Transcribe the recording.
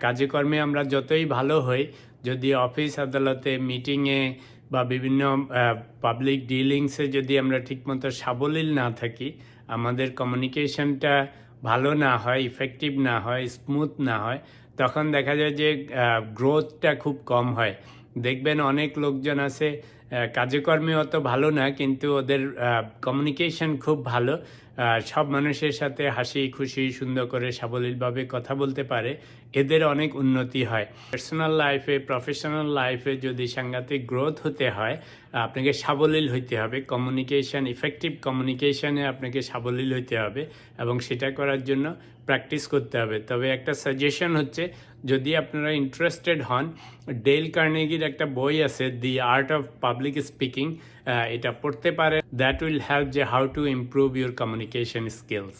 কাজে কর্মে আমরা যতই ভালো হই, যদি অফিস আদালতে মিটিংয়ে বা বিভিন্ন পাবলিক ডিলিংসে যদি আমরা ঠিকমতো সাবলীল না থাকি, আমাদের কমিউনিকেশনটা ভালো না হয়, ইফেক্টিভ না হয়, স্মুথ না হয়, তখন দেখা যায় যে গ্রোথটা খুব কম হয়। দেখবেন অনেক লোকজন আছে কাজে কর্মে অত ভালো না, কিন্তু ওদের কমিউনিকেশন খুব ভালো, সব মানুষের সাথে হাসি খুশি সুন্দর করে সাবলীলভাবে কথা বলতে পারে, এদের অনেক উন্নতি হয়। পার্সোনাল লাইফে, প্রফেশনাল লাইফে যদি সাংঘাতিক গ্রোথ হতে হয়, আপনাকে সাবলীল হইতে হবে। কমিউনিকেশন, ইফেক্টিভ কমিউনিকেশনে আপনাকে সাবলীল হইতে হবে এবং সেটা করার জন্য প্র্যাকটিস করতে হবে। তবে একটা সাজেশন হচ্ছে, যদি আপনারা ইন্টারেস্টেড হন, ডেল কার্নেগির একটা বই আছে, দি আর্ট অফ পাবলিক স্পিকিং, এটা পড়তে পারে। দ্যাট উইল হেল্প যে how to improve your communication skills.